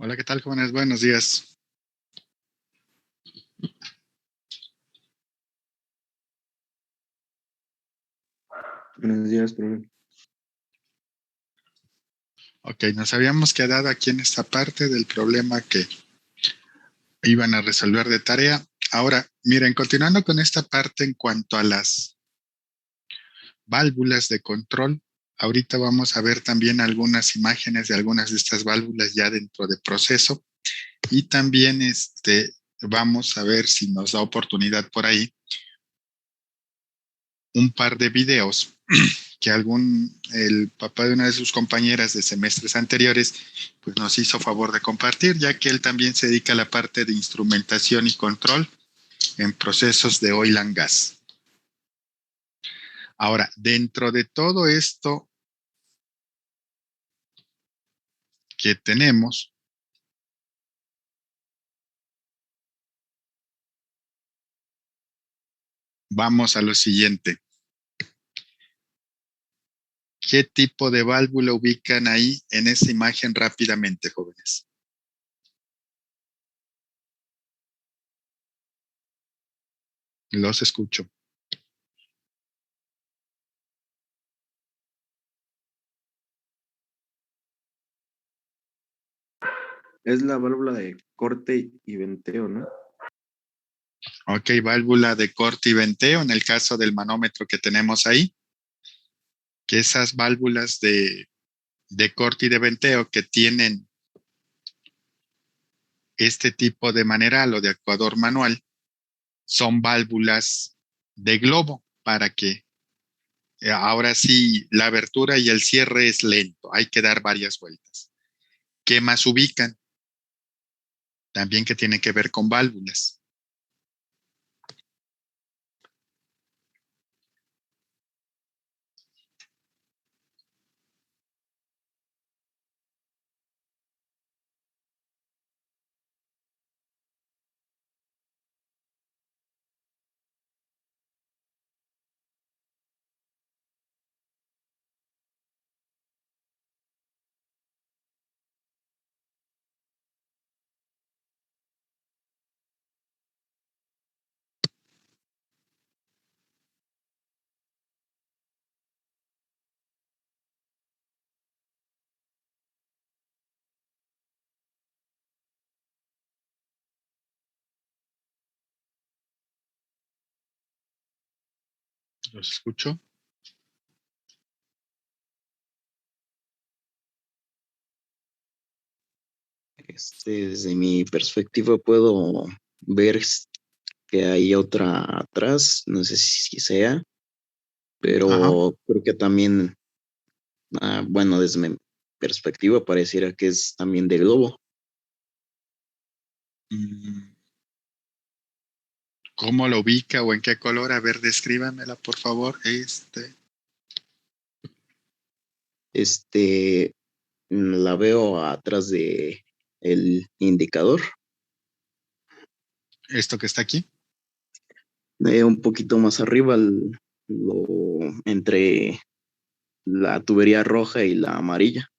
Hola, ¿qué tal, jóvenes? Buenos días. Buenos días, profe. Ok, nos habíamos quedado aquí en esta parte del problema que iban a resolver de tarea. Ahora, miren, continuando con esta parte en cuanto a las válvulas de control, ahorita vamos a ver también algunas imágenes de algunas de estas válvulas ya dentro de proceso y también vamos a ver si nos da oportunidad por ahí un par de videos que el papá de una de sus compañeras de semestres anteriores, pues nos hizo favor de compartir, ya que él también se dedica a la parte de instrumentación y control en procesos de oil and gas. Ahora, dentro de todo esto que tenemos, vamos a lo siguiente. ¿Qué tipo de válvula ubican ahí en esa imagen rápidamente, jóvenes? Los escucho. Es la válvula de corte y venteo, ¿no? Ok, válvula de corte y venteo en el caso del manómetro que tenemos ahí, que esas válvulas de corte y de venteo que tienen este tipo de maneral o de actuador manual son válvulas de globo para que ahora sí la abertura y el cierre es lento, hay que dar varias vueltas. ¿Qué más ubican? También que tiene que ver con válvulas. ¿Los escucho? Desde mi perspectiva puedo ver que hay otra atrás, no sé si sea, Ajá. pero creo que también, bueno, desde mi perspectiva pareciera que es también de globo. Mm, ¿Cómo lo ubica o en qué color? A ver, descríbamela, por favor. Este, la veo atrás de el indicador, Esto que está aquí. un poquito más arriba, entre la tubería roja y la amarilla.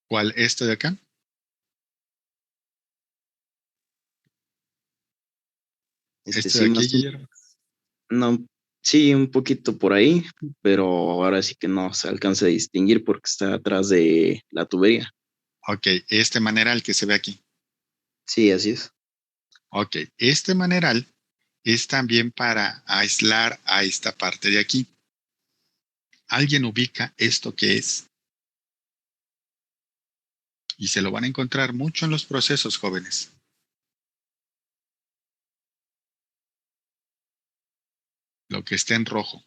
¿Cuál? ¿Esto de acá? ¿Esto de Sí, aquí, más, Guillermo? no, sí, un poquito por ahí, pero ahora sí que no se alcanza a distinguir porque está atrás de la tubería. Ok, este maneral que se ve aquí. Sí, así es. Ok, este maneral es también para aislar a esta parte de aquí. ¿Alguien ubica esto que es? Y se lo van a encontrar mucho en los procesos, jóvenes. Lo que está en rojo.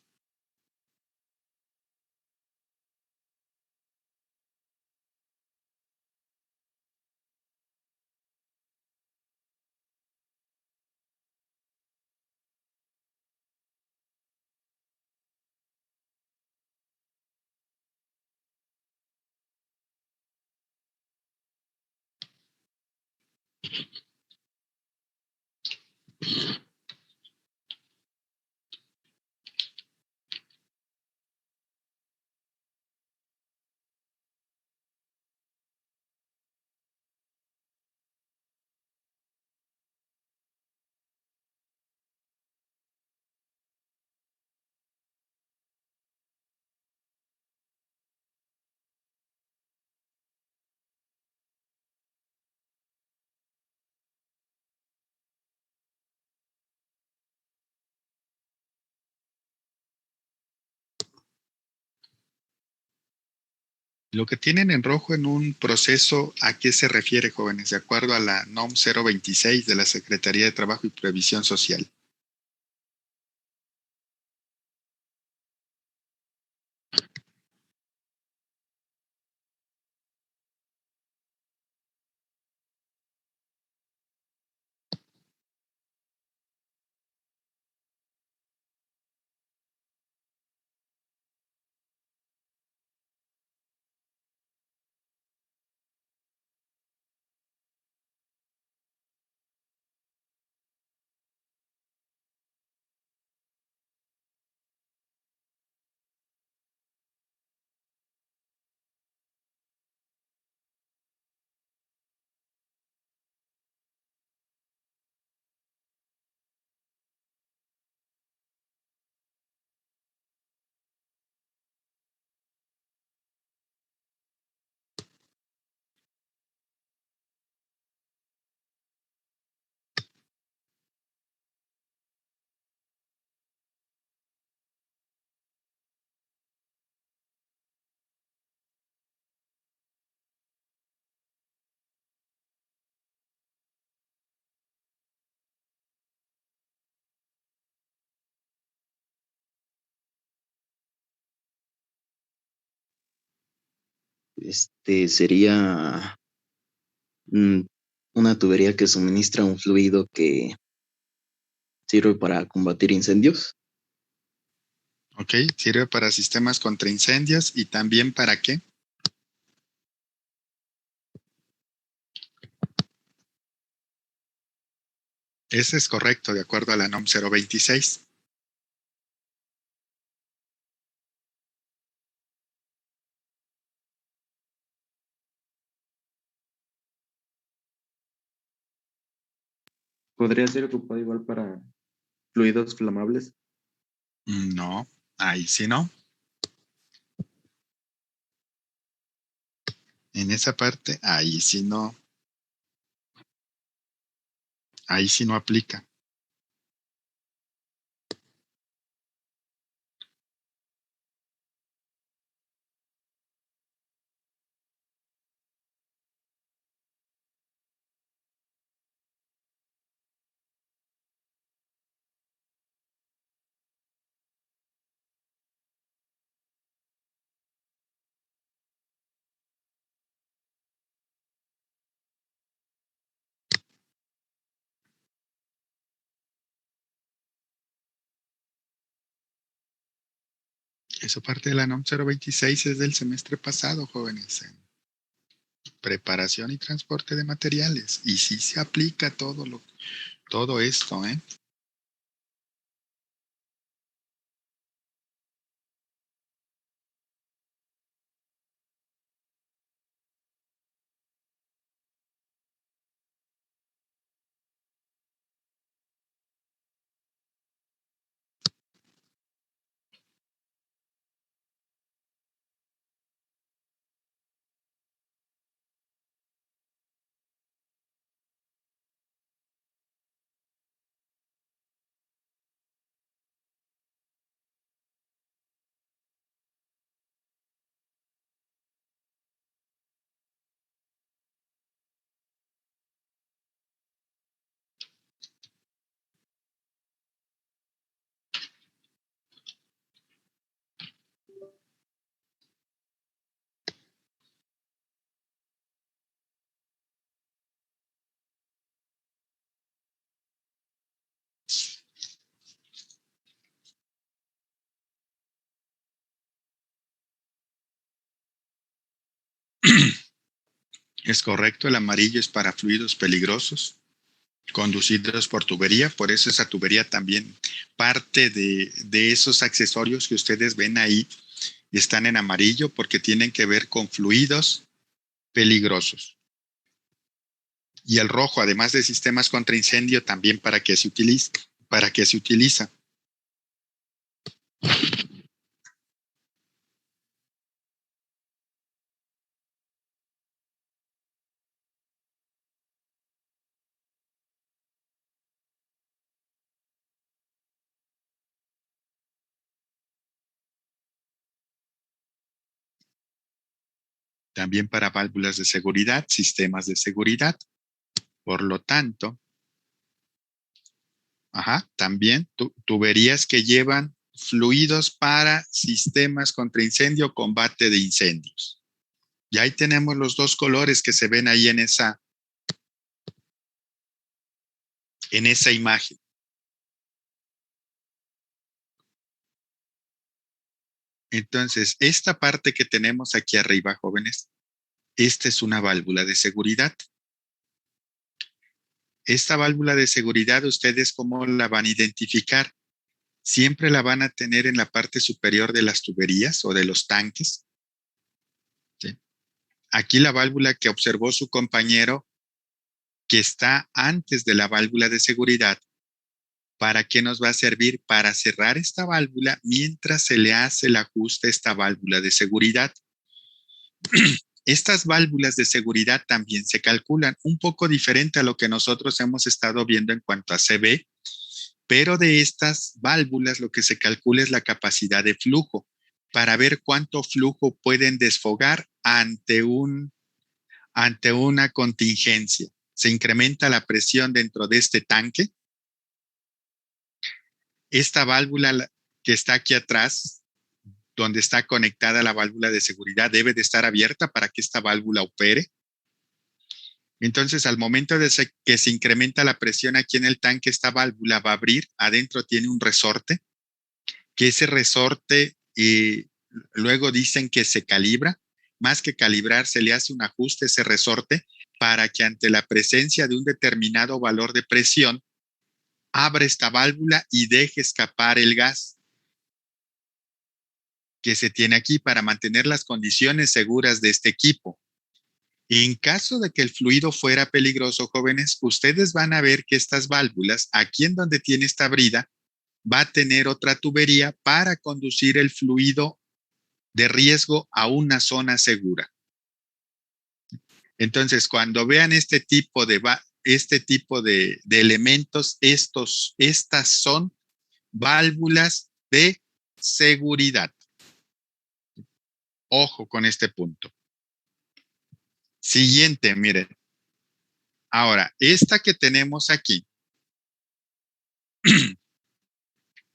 Lo que tienen en rojo en un proceso, ¿a qué se refiere, jóvenes? De acuerdo a la NOM 026 de la Secretaría de Trabajo y Previsión Social. Sería mm, una tubería que suministra un fluido que sirve para combatir incendios. ¿Ok? Sirve para sistemas contra incendios y también para qué. Ese es correcto, de acuerdo a la NOM 026. ¿Podría ser ocupado igual para fluidos flamables? No, ahí sí no. En esa parte, ahí sí no aplica. Eso parte de la NOM 026 es del semestre pasado, jóvenes, en preparación y transporte de materiales. Y sí se aplica todo esto, ¿eh? Es correcto, el amarillo es para fluidos peligrosos conducidos por tubería, por eso esa tubería también parte de esos accesorios que ustedes ven ahí están en amarillo porque tienen que ver con fluidos peligrosos. Y el rojo, además de sistemas contra incendio, también para qué se utiliza, para qué se utiliza. también para válvulas de seguridad, sistemas de seguridad. Por lo tanto, también tuberías que llevan fluidos para sistemas contra incendio, combate de incendios. Y ahí tenemos los dos colores que se ven ahí en esa imagen. Entonces, esta parte que tenemos aquí arriba, jóvenes, esta es una válvula de seguridad. Esta válvula de seguridad, ¿ustedes cómo la van a identificar? Siempre la van a tener en la parte superior de las tuberías o de los tanques. ¿Sí? Aquí la válvula que observó su compañero, que está antes de la válvula de seguridad, ¿para qué nos va a servir? Para cerrar esta válvula mientras se le hace el ajuste a esta válvula de seguridad. Estas válvulas de seguridad también se calculan un poco diferente a lo que nosotros hemos estado viendo en cuanto a CB, pero de estas válvulas lo que se calcula es la capacidad de flujo para ver cuánto flujo pueden desfogar ante una contingencia. Se incrementa la presión dentro de este tanque. Esta válvula que está aquí atrás, donde está conectada la válvula de seguridad, debe de estar abierta para que esta válvula opere. Entonces, al momento de que se incrementa la presión aquí en el tanque, esta válvula va a abrir. Adentro tiene un resorte, que ese resorte luego dicen que se calibra. Más que calibrar, se le hace un ajuste a ese resorte para que ante la presencia de un determinado valor de presión, abra esta válvula y deje escapar el gas que se tiene aquí para mantener las condiciones seguras de este equipo. En caso de que el fluido fuera peligroso, jóvenes, ustedes van a ver que estas válvulas, aquí en donde tiene esta brida, va a tener otra tubería para conducir el fluido de riesgo a una zona segura. Entonces, cuando vean este tipo de elementos, estas son válvulas de seguridad. Ojo con este punto. Siguiente, miren. Ahora, esta que tenemos aquí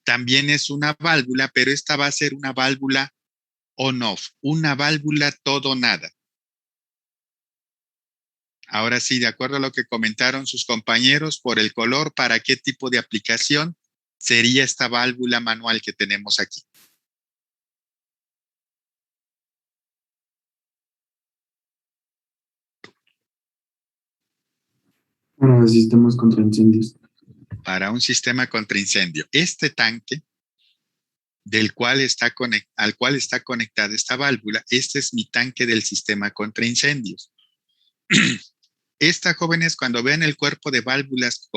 también es una válvula, pero esta va a ser una válvula on-off, una válvula todo nada. Ahora sí, de acuerdo a lo que comentaron sus compañeros, por el color, ¿para qué tipo de aplicación sería esta válvula manual que tenemos aquí? Para sistemas contra incendios. Para un sistema contra incendio. Este tanque al cual está conectada esta válvula, este es mi tanque del sistema contra incendios. Esta, jóvenes, cuando vean el cuerpo de válvulas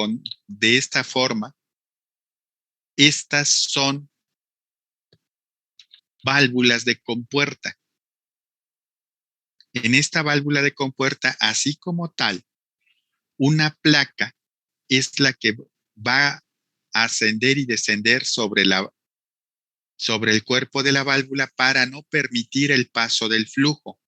de esta forma, estas son válvulas de compuerta. En esta válvula de compuerta, así como tal, una placa es la que va a ascender y descender sobre el cuerpo de la válvula para no permitir el paso del flujo.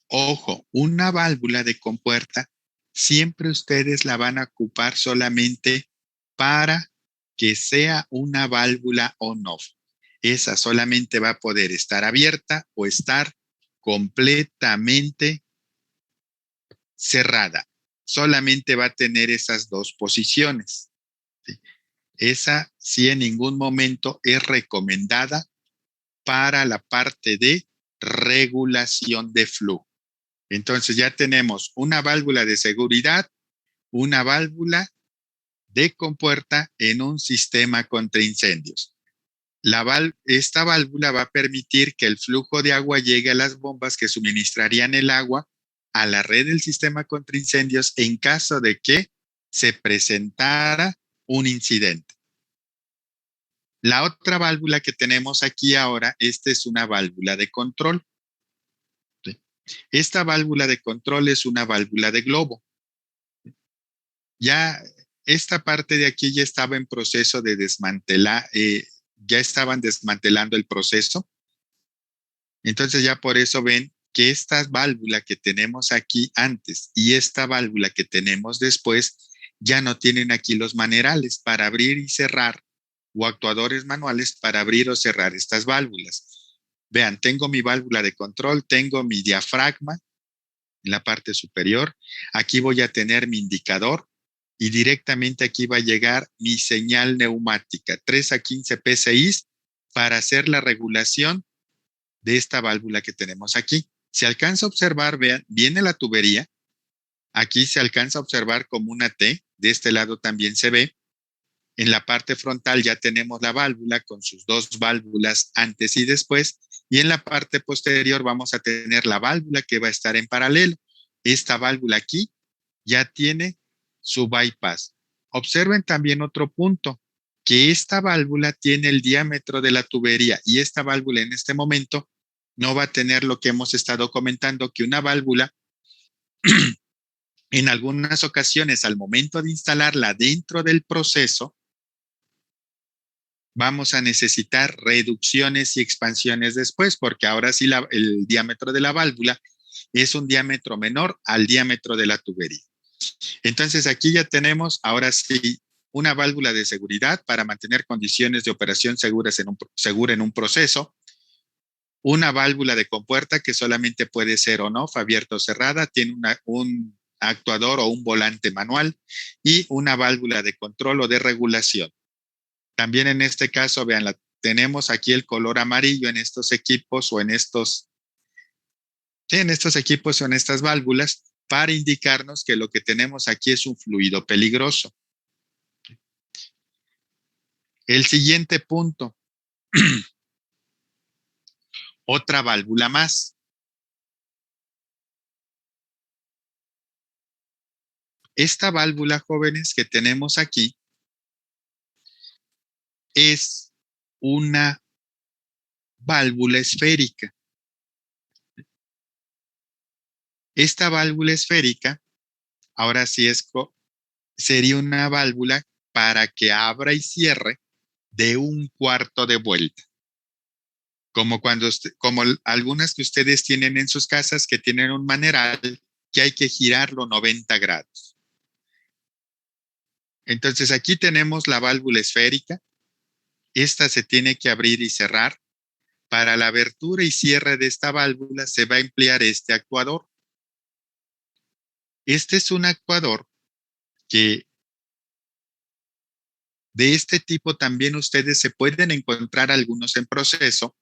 Ojo, una válvula de compuerta siempre ustedes la van a ocupar solamente para que sea una válvula on-off. Esa solamente va a poder estar abierta o estar completamente cerrada. Solamente va a tener esas dos posiciones. ¿Sí? Esa sí en ningún momento es recomendada para la parte de regulación de flujo. Entonces ya tenemos una válvula de seguridad, una válvula de compuerta en un sistema contra incendios. Esta válvula va a permitir que el flujo de agua llegue a las bombas que suministrarían el agua a la red del sistema contra incendios en caso de que se presentara un incidente. La otra válvula que tenemos aquí ahora, esta es una válvula de control. Esta válvula de control es una válvula de globo. Ya esta parte de aquí ya estaba en proceso de desmantelar, ya estaban desmantelando el proceso. Entonces ya por eso ven que esta válvula que tenemos aquí antes y esta válvula que tenemos después ya no tienen aquí los manerales para abrir y cerrar o actuadores manuales para abrir o cerrar estas válvulas. Vean, tengo mi válvula de control, tengo mi diafragma en la parte superior. Aquí voy a tener mi indicador y directamente aquí va a llegar mi señal neumática, 3 a 15 PSI para hacer la regulación de esta válvula que tenemos aquí. Se alcanza a observar, vean, viene la tubería. Aquí se alcanza a observar como una T. De este lado también se ve. En la parte frontal ya tenemos la válvula con sus dos válvulas antes y después. Y en la parte posterior vamos a tener la válvula que va a estar en paralelo. Esta válvula aquí ya tiene su bypass. Observen también otro punto, que esta válvula tiene el diámetro de la tubería y esta válvula en este momento no va a tener lo que hemos estado comentando, que una válvula en algunas ocasiones al momento de instalarla dentro del proceso, vamos a necesitar reducciones y expansiones después, porque ahora sí el diámetro de la válvula es un diámetro menor al diámetro de la tubería. Entonces aquí ya tenemos ahora sí una válvula de seguridad para mantener condiciones de operación seguras segura en un proceso, una válvula de compuerta que solamente puede ser on-off, abierta o cerrada, tiene un actuador o un volante manual y una válvula de control o de regulación. También en este caso, vean, tenemos aquí el color amarillo en estos equipos o en estos equipos o en estas válvulas para indicarnos que lo que tenemos aquí es un fluido peligroso. El siguiente punto, otra válvula más. Esta válvula, jóvenes, que tenemos aquí es una válvula esférica. Esta válvula esférica, ahora sí sería una válvula para que abra y cierre de un cuarto de vuelta. Como algunas que ustedes tienen en sus casas que tienen un maneral que hay que girarlo 90 grados. Entonces aquí tenemos la válvula esférica. Esta se tiene que abrir y cerrar. Para la abertura y cierre de esta válvula se va a emplear este actuador. Este es un actuador que de este tipo también ustedes se pueden encontrar algunos en proceso,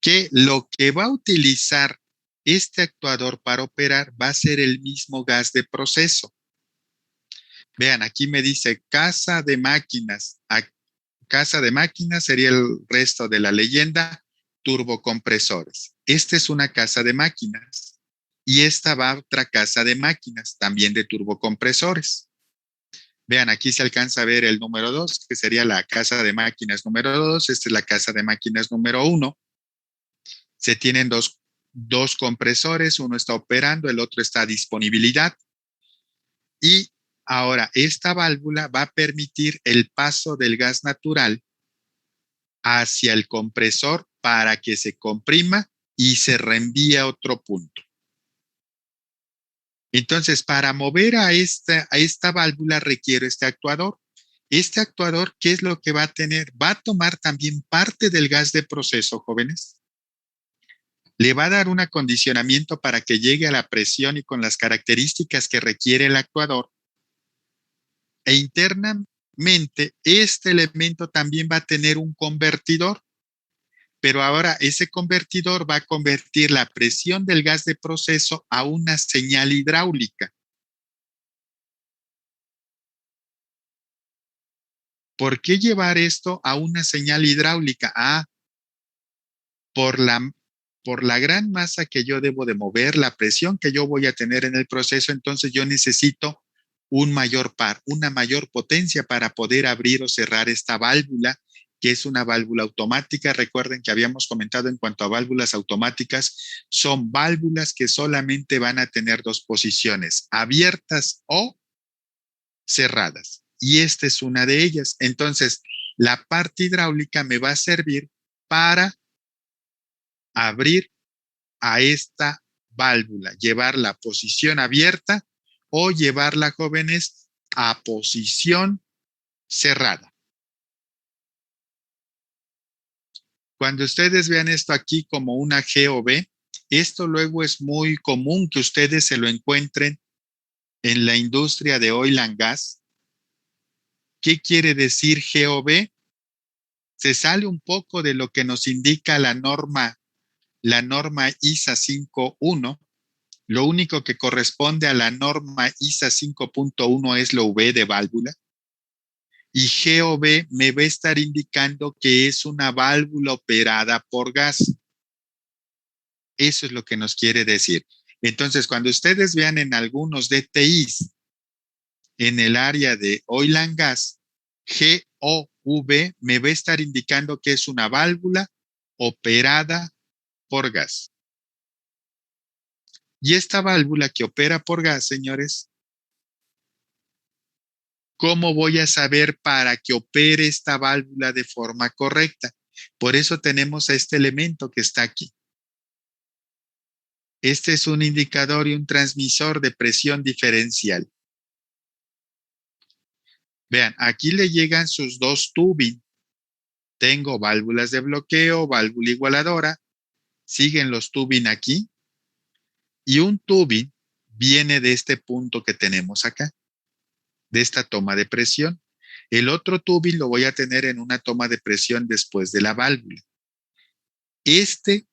que lo que va a utilizar este actuador para operar va a ser el mismo gas de proceso. Vean, aquí me dice casa de máquinas. Casa de máquinas sería el resto de la leyenda, turbocompresores. Esta es una casa de máquinas y esta va a otra casa de máquinas, también de turbocompresores. Vean, aquí se alcanza a ver el número 2, que sería la casa de máquinas número 2. Esta es la casa de máquinas número 1. Se tienen dos compresores, uno está operando, el otro está a disponibilidad. Y ahora esta válvula va a permitir el paso del gas natural hacia el compresor para que se comprima y se reenvíe a otro punto. Entonces, para mover a esta válvula requiere este actuador. Este actuador, ¿qué es lo que va a tener? Va a tomar también parte del gas de proceso, jóvenes. Le va a dar un acondicionamiento para que llegue a la presión y con las características que requiere el actuador. E internamente, este elemento también va a tener un convertidor. Pero ahora ese convertidor va a convertir la presión del gas de proceso a una señal hidráulica. ¿Por qué llevar esto a una señal hidráulica? Por la gran masa que yo debo de mover, la presión que yo voy a tener en el proceso, entonces yo necesito un mayor par, una mayor potencia para poder abrir o cerrar esta válvula, que es una válvula automática. Recuerden que habíamos comentado en cuanto a válvulas automáticas, son válvulas que solamente van a tener dos posiciones, abiertas o cerradas. Y esta es una de ellas. Entonces, la parte hidráulica me va a servir para abrir a esta válvula? ¿Llevarla a posición abierta o llevarla, jóvenes, a posición cerrada? Cuando ustedes vean esto aquí como una GOV, esto luego es muy común que ustedes se lo encuentren en la industria de oil and gas. ¿Qué quiere decir GOV? Se sale un poco de lo que nos indica la norma ISA 5.1. Lo único que corresponde a la norma ISA 5.1 es lo V de válvula. Y GOV me va a estar indicando que es una válvula operada por gas. Eso es lo que nos quiere decir. Entonces, cuando ustedes vean en algunos DTIs en el área de oil and gas, GOV me va a estar indicando que es una válvula operada por gas. Y esta válvula que opera por gas, señores, ¿cómo voy a saber para que opere esta válvula de forma correcta? Por eso tenemos a este elemento que está aquí. Este es un indicador y un transmisor de presión diferencial. Vean, aquí le llegan sus dos tubing. Tengo válvulas de bloqueo, válvula igualadora. Siguen los tubing aquí. Y un tubing viene de este punto que tenemos acá, de esta toma de presión. El otro tubing lo voy a tener en una toma de presión después de la válvula. Este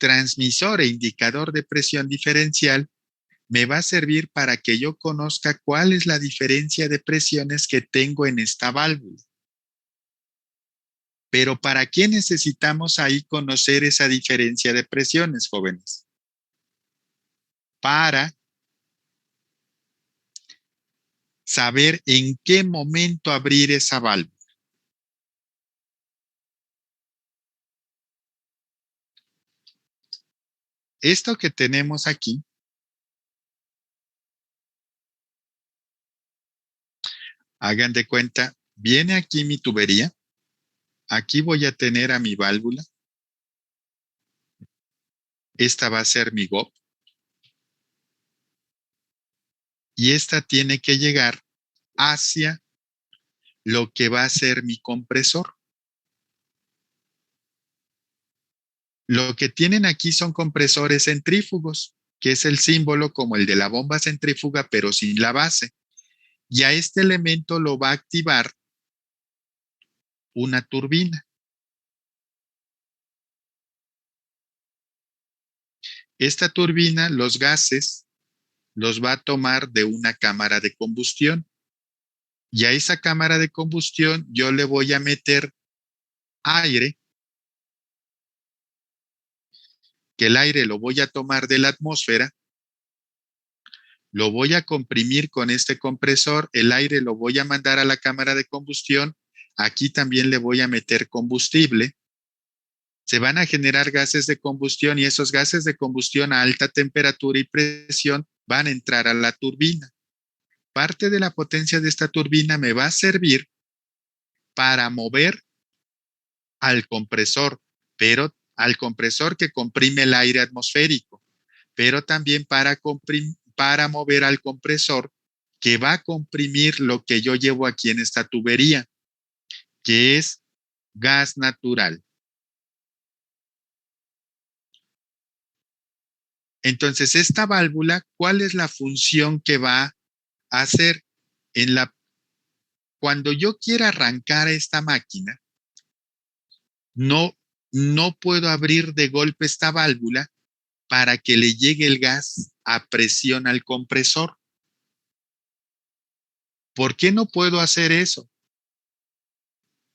transmisor e indicador de presión diferencial me va a servir para que yo conozca cuál es la diferencia de presiones que tengo en esta válvula. Pero ¿para qué necesitamos ahí conocer esa diferencia de presiones, jóvenes? Para saber en qué momento abrir esa válvula. Esto que tenemos aquí, hagan de cuenta, viene aquí mi tubería, aquí voy a tener a mi válvula, esta va a ser mi GOP, y esta tiene que llegar hacia lo que va a ser mi compresor. Lo que tienen aquí son compresores centrífugos, que es el símbolo como el de la bomba centrífuga, pero sin la base. Y a este elemento lo va a activar una turbina. Esta turbina, los gases, los va a tomar de una cámara de combustión. Y a esa cámara de combustión yo le voy a meter aire, que el aire lo voy a tomar de la atmósfera, lo voy a comprimir con este compresor, el aire lo voy a mandar a la cámara de combustión, aquí también le voy a meter combustible, se van a generar gases de combustión y esos gases de combustión a alta temperatura y presión van a entrar a la turbina. Parte de la potencia de esta turbina me va a servir para mover al compresor, pero al compresor que comprime el aire atmosférico, pero también para mover al compresor que va a comprimir lo que yo llevo aquí en esta tubería, que es gas natural. Entonces, esta válvula, ¿cuál es la función que va a hacer? Cuando yo quiera arrancar esta máquina, no puedo abrir de golpe esta válvula para que le llegue el gas a presión al compresor. ¿Por qué no puedo hacer eso?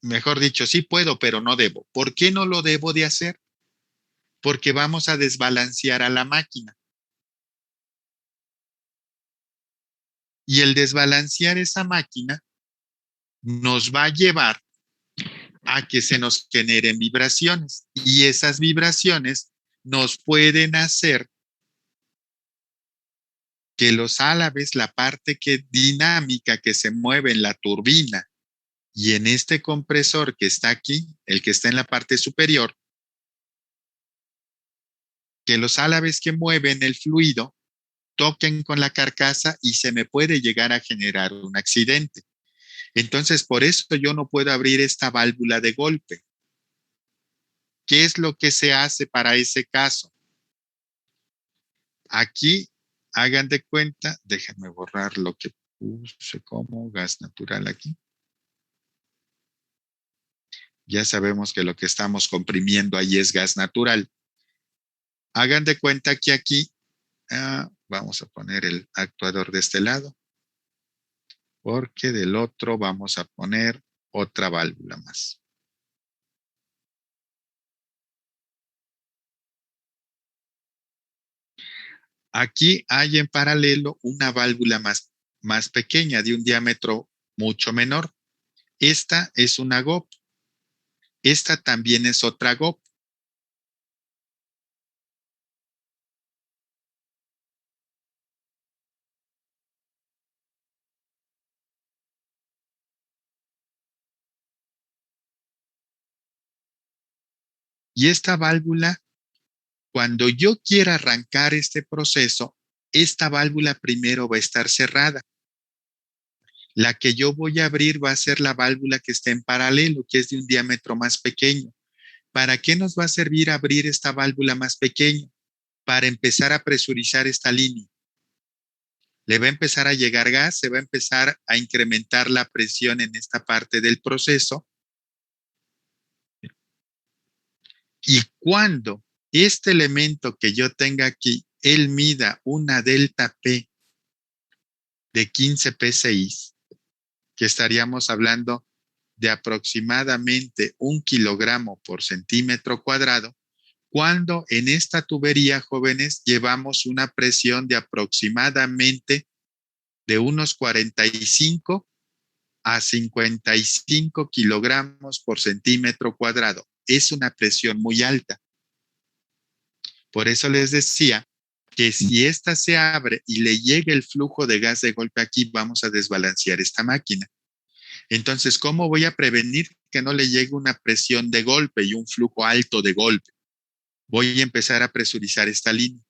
Mejor dicho, sí puedo, pero no debo. ¿Por qué no lo debo de hacer? Porque vamos a desbalancear a la máquina. Y el desbalancear esa máquina nos va a llevar a que se nos generen vibraciones. Y esas vibraciones nos pueden hacer que los álabes, la parte dinámica que se mueve en la turbina y en este compresor que está aquí, el que está en la parte superior, que los álabes que mueven el fluido toquen con la carcasa y se me puede llegar a generar un accidente. Entonces, por eso yo no puedo abrir esta válvula de golpe. ¿Qué es lo que se hace para ese caso? Aquí, hagan de cuenta, déjenme borrar lo que puse como gas natural aquí. Ya sabemos que lo que estamos comprimiendo ahí es gas natural. Hagan de cuenta que aquí, vamos a poner el actuador de este lado, porque del otro vamos a poner otra válvula más. Aquí hay en paralelo una válvula más pequeña, de un diámetro mucho menor. Esta es una GOP. Esta también es otra GOP. Y esta válvula, cuando yo quiera arrancar este proceso, esta válvula primero va a estar cerrada. La que yo voy a abrir va a ser la válvula que está en paralelo, que es de un diámetro más pequeño. ¿Para qué nos va a servir abrir esta válvula más pequeña? Para empezar a presurizar esta línea. Le va a empezar a llegar gas, se va a empezar a incrementar la presión en esta parte del proceso. Y cuando este elemento que yo tenga aquí, él mida una delta P de 15 psi, que estaríamos hablando de aproximadamente 1 kilogramo por centímetro cuadrado, cuando en esta tubería, jóvenes, llevamos una presión de aproximadamente de unos 45 a 55 kilogramos por centímetro cuadrado. Es una presión muy alta. Por eso les decía que si esta se abre y le llega el flujo de gas de golpe aquí, vamos a desbalancear esta máquina. Entonces, ¿cómo voy a prevenir que no le llegue una presión de golpe y un flujo alto de golpe? Voy a empezar a presurizar esta línea.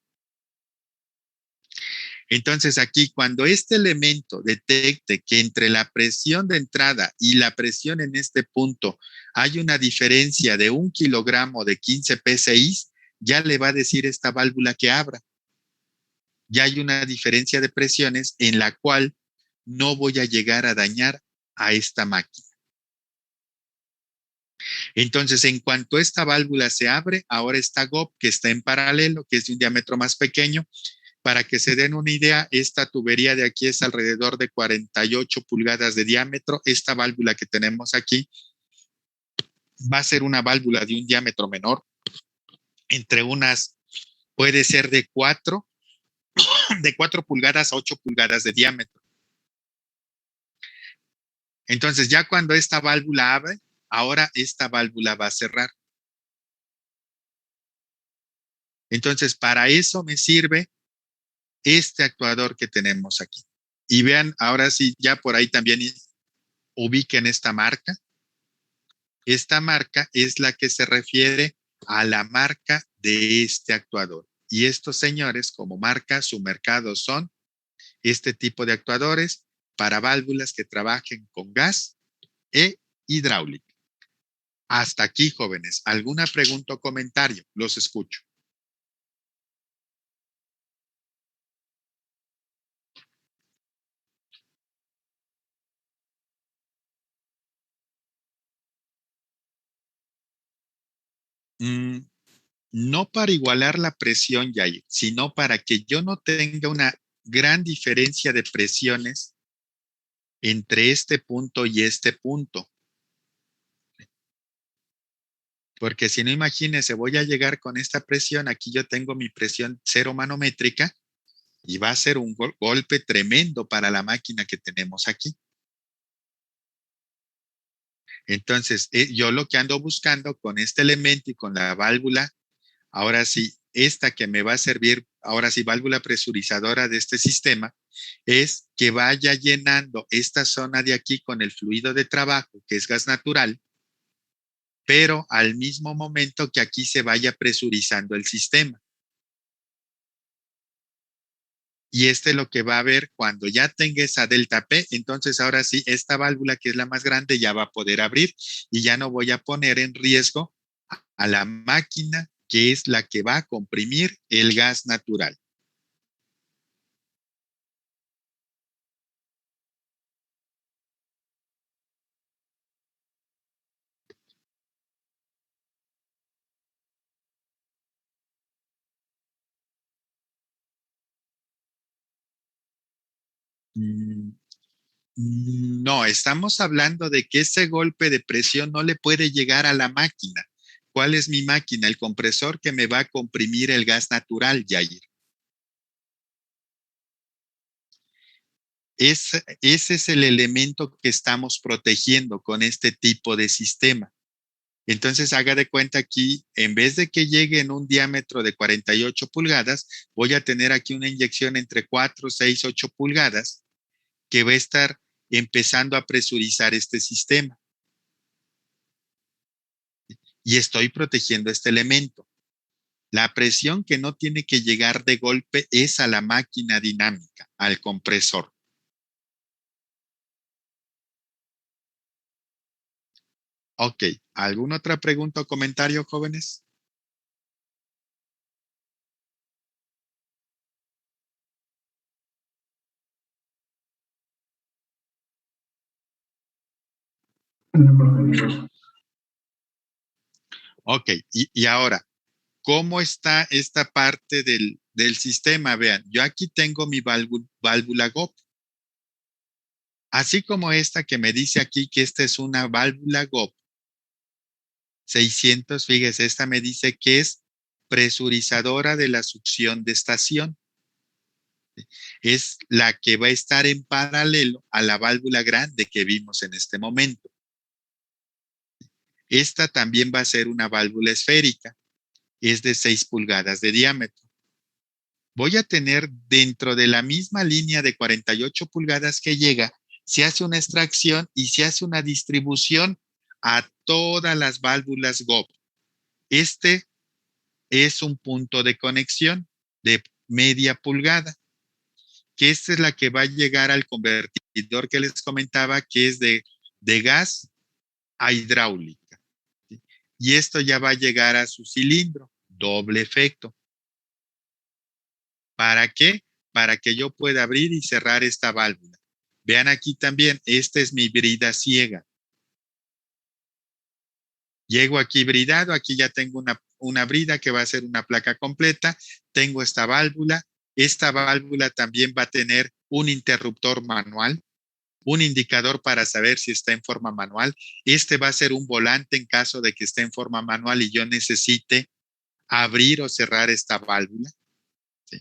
Entonces, aquí, cuando este elemento detecte que entre la presión de entrada y la presión en este punto hay una diferencia de 1 kilogramo de 15 psi, ya le va a decir esta válvula que abra. Ya hay una diferencia de presiones en la cual no voy a llegar a dañar a esta máquina. Entonces, en cuanto esta válvula se abre, ahora esta GOP que está en paralelo, que es de un diámetro más pequeño, para que se den una idea, esta tubería de aquí es alrededor de 48 pulgadas de diámetro. Esta válvula que tenemos aquí va a ser una válvula de un diámetro menor, entre unas, puede ser de 4 pulgadas a 8 pulgadas de diámetro. Entonces, ya cuando esta válvula abre, ahora esta válvula va a cerrar. Entonces, para eso me sirve este actuador que tenemos aquí. Y vean, ahora sí, ya por ahí también ubiquen esta marca. Esta marca es la que se refiere a la marca de este actuador. Y estos señores, como marca, su mercado son este tipo de actuadores para válvulas que trabajen con gas e hidráulica. Hasta aquí, jóvenes. ¿Alguna pregunta o comentario? Los escucho. No para igualar la presión, Yair, sino para que yo no tenga una gran diferencia de presiones entre este punto y este punto. Porque si no, imagínense, voy a llegar con esta presión, aquí yo tengo mi presión cero manométrica y va a ser un golpe tremendo para la máquina que tenemos aquí. Entonces, yo lo que ando buscando con este elemento y con la válvula, ahora sí, esta que me va a servir, ahora sí, válvula presurizadora de este sistema, es que vaya llenando esta zona de aquí con el fluido de trabajo, que es gas natural, pero al mismo momento que aquí se vaya presurizando el sistema. Y lo que va a ver cuando ya tenga esa delta P, entonces ahora sí, esta válvula que es la más grande ya va a poder abrir y ya no voy a poner en riesgo a la máquina que es la que va a comprimir el gas natural. Mm, No, estamos hablando de que ese golpe de presión no le puede llegar a la máquina. ¿Cuál es mi máquina? El compresor que me va a comprimir el gas natural, Yair. Ese es el elemento que estamos protegiendo con este tipo de sistema. Entonces, haga de cuenta aquí, en vez de que llegue en un diámetro de 48 pulgadas, voy a tener aquí una inyección entre 4, 6, 8 pulgadas que va a estar empezando a presurizar este sistema. Y estoy protegiendo este elemento. La presión que no tiene que llegar de golpe es a la máquina dinámica, al compresor. Ok, ¿alguna otra pregunta o comentario, jóvenes? Ok, y ahora, ¿cómo está esta parte del sistema? Vean, yo aquí tengo mi válvula GOP. Así como esta que me dice aquí que esta es una válvula GOP 600, fíjese, esta me dice que es presurizadora de la succión de estación. Es la que va a estar en paralelo a la válvula grande que vimos en este momento. Esta también va a ser una válvula esférica, es de 6 pulgadas de diámetro. Voy a tener dentro de la misma línea de 48 pulgadas que llega, se hace una extracción y se hace una distribución a todas las válvulas GOP. Este es un punto de conexión de media pulgada, que esta es la que va a llegar al convertidor que les comentaba, que es de gas a hidráulica. ¿Sí? Y esto ya va a llegar a su cilindro, doble efecto. ¿Para qué? Para que yo pueda abrir y cerrar esta válvula. Vean aquí también, esta es mi brida ciega. Llego aquí bridado, aquí ya tengo una brida que va a ser una placa completa, tengo esta válvula. Esta válvula también va a tener un interruptor manual, un indicador para saber si está en forma manual. Este va a ser un volante en caso de que esté en forma manual y yo necesite abrir o cerrar esta válvula. ¿Sí?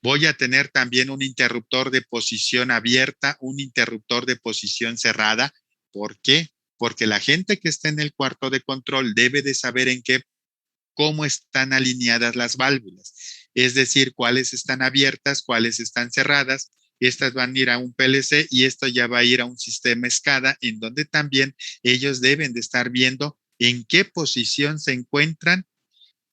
Voy a tener también un interruptor de posición abierta, un interruptor de posición cerrada. ¿Por qué? Porque la gente que está en el cuarto de control debe de saber cómo están alineadas las válvulas. Es decir, cuáles están abiertas, cuáles están cerradas. Estas van a ir a un PLC y esto ya va a ir a un sistema SCADA en donde también ellos deben de estar viendo en qué posición se encuentran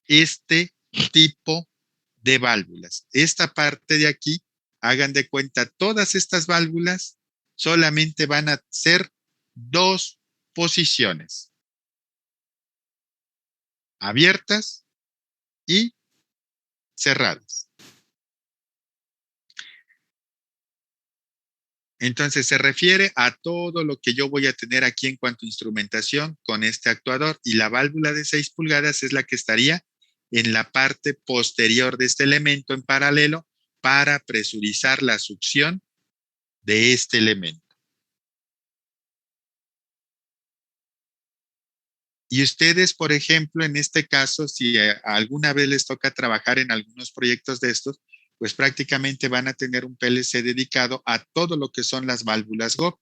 este tipo de válvulas. Esta parte de aquí, hagan de cuenta, todas estas válvulas solamente van a ser dos posiciones, abiertas y cerradas. Entonces se refiere a todo lo que yo voy a tener aquí en cuanto a instrumentación con este actuador, y la válvula de 6 pulgadas es la que estaría en la parte posterior de este elemento en paralelo para presurizar la succión de este elemento. Y ustedes, por ejemplo, en este caso, si alguna vez les toca trabajar en algunos proyectos de estos, pues prácticamente van a tener un PLC dedicado a todo lo que son las válvulas GOP.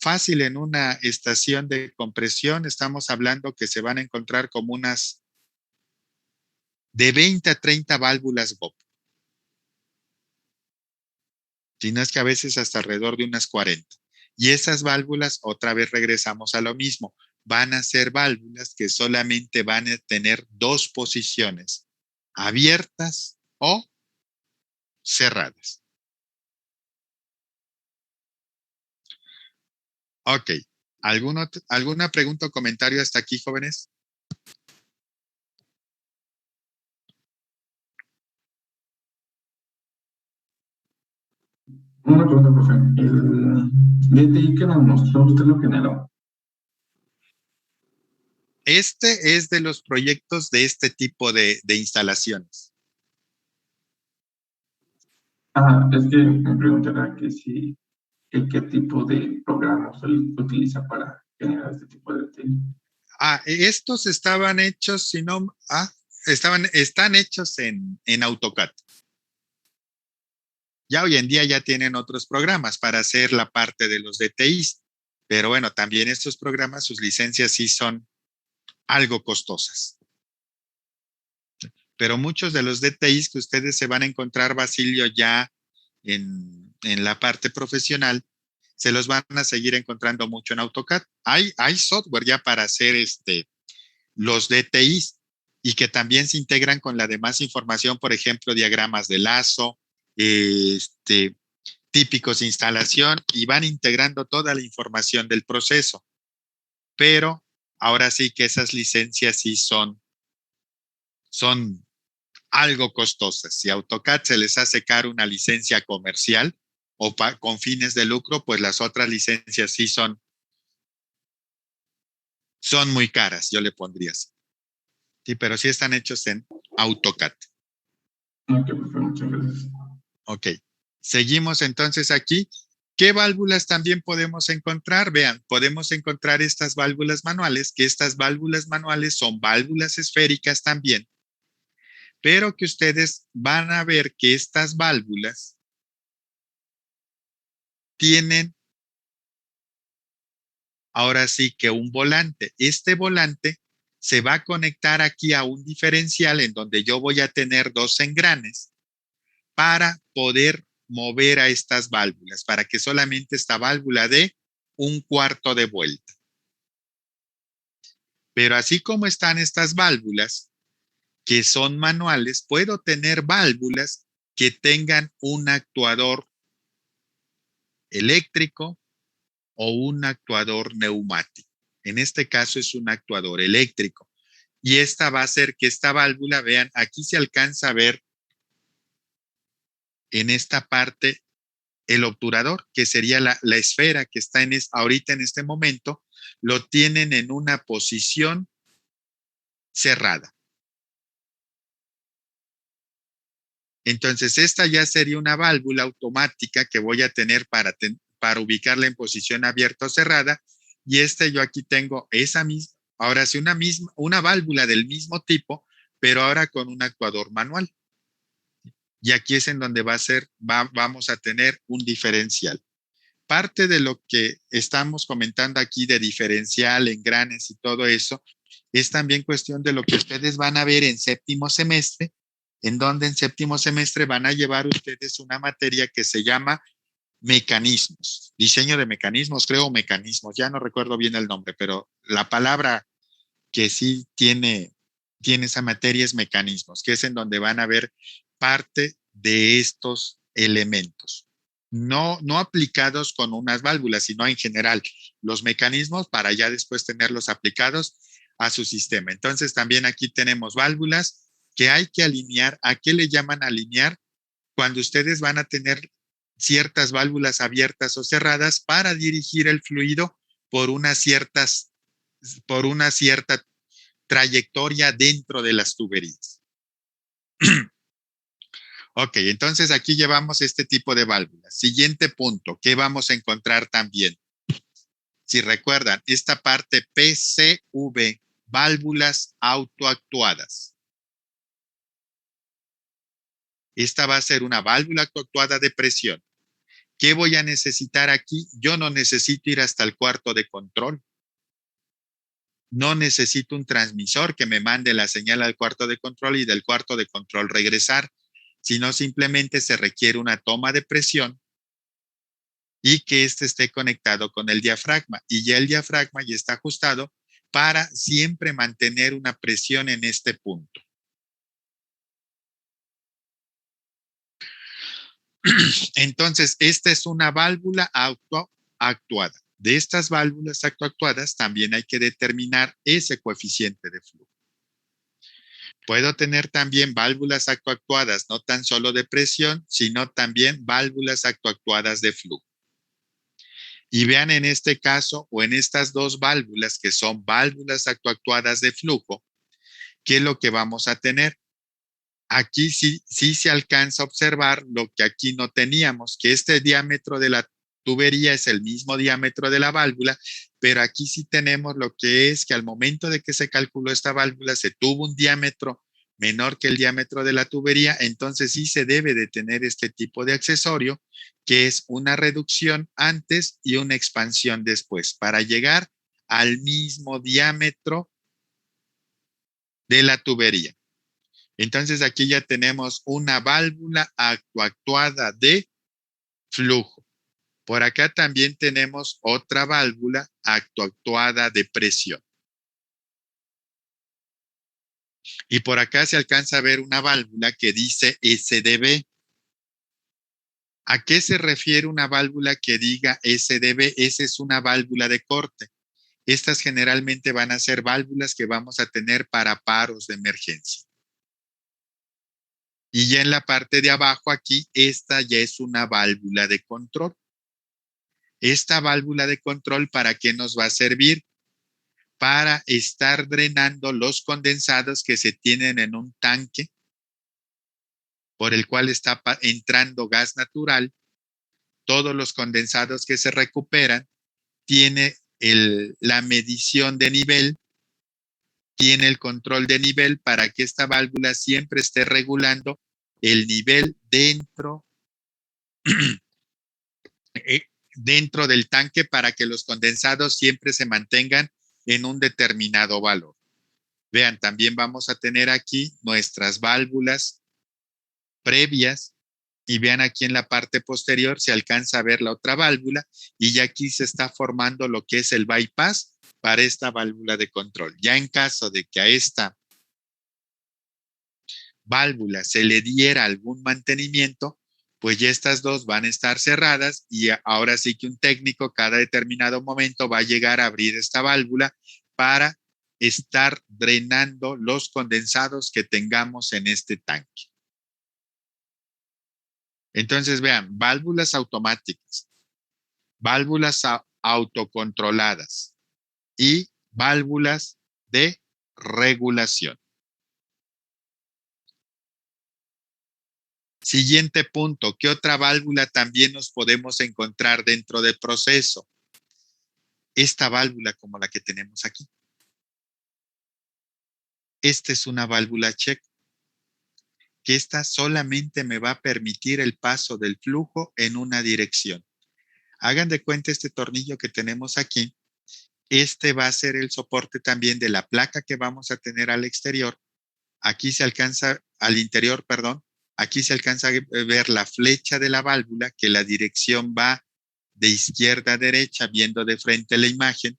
Fácil, en una estación de compresión estamos hablando que se van a encontrar como unas de 20 a 30 válvulas GOP. Si no es que a veces hasta alrededor de unas 40. Y esas válvulas, otra vez regresamos a lo mismo, van a ser válvulas que solamente van a tener dos posiciones, abiertas o cerradas. Ok. ¿Alguna pregunta o comentario hasta aquí, jóvenes? Una pregunta, profe. ¿El DTI que nos mostró usted lo generó? Este es de los proyectos de este tipo de instalaciones. Es que me preguntará que si, qué tipo de programas se utiliza para generar este tipo de DTI. Estos estaban hechos, si no, están hechos en AutoCAD. Ya hoy en día ya tienen otros programas para hacer la parte de los DTIs, pero bueno, también estos programas, sus licencias sí son algo costosas. Pero muchos de los DTIs que ustedes se van a encontrar, Basilio, ya en la parte profesional, se los van a seguir encontrando mucho en AutoCAD. Hay software ya para hacer los DTIs y que también se integran con la demás información, por ejemplo, diagramas de lazo, típicos de instalación y van integrando toda la información del proceso. Pero ahora sí que esas licencias sí son algo costosas. Si a AutoCAD se les hace caro una licencia comercial o con fines de lucro, pues las otras licencias sí son muy caras, yo le pondría así. Sí, pero sí están hechos en AutoCAD. Ok, profe, muchas gracias. Ok, seguimos entonces aquí. ¿Qué válvulas también podemos encontrar? Vean, podemos encontrar estas válvulas manuales, que estas válvulas manuales son válvulas esféricas también, pero que ustedes van a ver que estas válvulas tienen ahora sí que un volante. Este volante se va a conectar aquí a un diferencial en donde yo voy a tener dos engranes para poder mover a estas válvulas, para que solamente esta válvula dé un cuarto de vuelta. Pero así como están estas válvulas, que son manuales, puedo tener válvulas que tengan un actuador eléctrico o un actuador neumático. En este caso es un actuador eléctrico. Y esta va a hacer que esta válvula, vean, aquí se alcanza a ver en esta parte el obturador, que sería la esfera que está ahorita en este momento, lo tienen en una posición cerrada. Entonces, esta ya sería una válvula automática que voy a tener para ubicarla en posición abierta o cerrada. Y yo aquí tengo esa misma, ahora sí, una válvula del mismo tipo, pero ahora con un actuador manual. Y aquí es en donde vamos a tener un diferencial. Parte de lo que estamos comentando aquí de diferencial, engranes y todo eso, es también cuestión de lo que ustedes van a ver en séptimo semestre, en donde en séptimo semestre van a llevar ustedes una materia que se llama mecanismos, diseño de mecanismos, creo, mecanismos, ya no recuerdo bien el nombre, pero la palabra que sí tiene esa materia es mecanismos, que es en donde van a ver parte de estos elementos. No aplicados con unas válvulas, sino en general los mecanismos para ya después tenerlos aplicados a su sistema. Entonces también aquí tenemos válvulas que hay que alinear. ¿A qué le llaman alinear? Cuando ustedes van a tener ciertas válvulas abiertas o cerradas para dirigir el fluido por una cierta trayectoria dentro de las tuberías. Ok, entonces aquí llevamos este tipo de válvulas. Siguiente punto, ¿qué vamos a encontrar también? Si recuerdan, esta parte PCV, válvulas autoactuadas. Esta va a ser una válvula autoactuada de presión. ¿Qué voy a necesitar aquí? Yo no necesito ir hasta el cuarto de control. No necesito un transmisor que me mande la señal al cuarto de control y del cuarto de control regresar, sino simplemente se requiere una toma de presión y que éste esté conectado con el diafragma. Y ya el diafragma ya está ajustado para siempre mantener una presión en este punto. Entonces, esta es una válvula autoactuada. de estas válvulas actuadas también hay que determinar ese coeficiente de flujo. Puedo tener también válvulas actuadas no tan solo de presión, sino también válvulas actuadas de flujo. Y vean en este caso o en estas dos válvulas que son válvulas actuadas de flujo, ¿qué es lo que vamos a tener? Aquí sí se alcanza a observar lo que aquí no teníamos, que este diámetro de la tubería es el mismo diámetro de la válvula, pero aquí sí tenemos lo que es que al momento de que se calculó esta válvula se tuvo un diámetro menor que el diámetro de la tubería, entonces sí se debe de tener este tipo de accesorio, que es una reducción antes y una expansión después, para llegar al mismo diámetro de la tubería. Entonces aquí ya tenemos una válvula actuada de flujo. Por acá también tenemos otra válvula actuada de presión. Y por acá se alcanza a ver una válvula que dice SDB. ¿A qué se refiere una válvula que diga SDB? Esa es una válvula de corte. Estas generalmente van a ser válvulas que vamos a tener para paros de emergencia. Y ya en la parte de abajo aquí, esta ya es una válvula de control. Esta válvula de control, ¿para qué nos va a servir? Para estar drenando los condensados que se tienen en un tanque por el cual está entrando gas natural. Todos los condensados que se recuperan tiene la medición de nivel, tiene el control de nivel para que esta válvula siempre esté regulando el nivel dentro del tanque para que los condensados siempre se mantengan en un determinado valor. Vean, también vamos a tener aquí nuestras válvulas previas y vean aquí en la parte posterior se alcanza a ver la otra válvula y ya aquí se está formando lo que es el bypass para esta válvula de control. Ya en caso de que a esta válvula se le diera algún mantenimiento, pues ya estas dos van a estar cerradas y ahora sí que un técnico cada determinado momento va a llegar a abrir esta válvula para estar drenando los condensados que tengamos en este tanque. Entonces vean, válvulas automáticas, válvulas autocontroladas y válvulas de regulación. Siguiente punto, ¿qué otra válvula también nos podemos encontrar dentro del proceso? Esta válvula como la que tenemos aquí. Esta es una válvula check, que esta solamente me va a permitir el paso del flujo en una dirección. Hagan de cuenta este tornillo que tenemos aquí. Este va a ser el soporte también de la placa que vamos a tener al exterior. Aquí se alcanza, al interior, perdón. Aquí se alcanza a ver la flecha de la válvula, que la dirección va de izquierda a derecha, viendo de frente la imagen.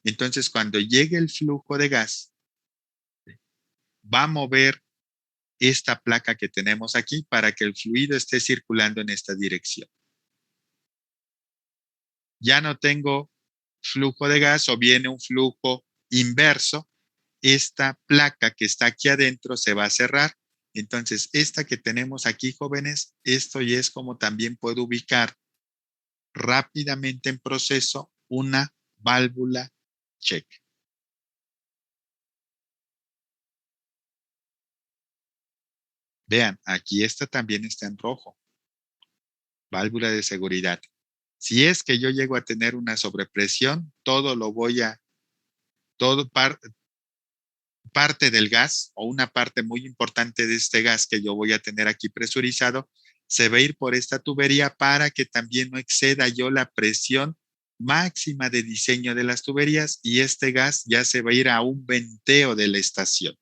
Entonces, cuando llegue el flujo de gas, va a mover esta placa que tenemos aquí para que el fluido esté circulando en esta dirección. Ya no tengo flujo de gas o viene un flujo inverso, esta placa que está aquí adentro se va a cerrar. Entonces, esta que tenemos aquí, jóvenes, esto ya es como también puedo ubicar rápidamente en proceso una válvula check. Vean, aquí esta también está en rojo. Válvula de seguridad. Si es que yo llego a tener una sobrepresión, parte del gas o una parte muy importante de este gas que yo voy a tener aquí presurizado, se va a ir por esta tubería para que también no exceda yo la presión máxima de diseño de las tuberías y este gas ya se va a ir a un venteo de la estación.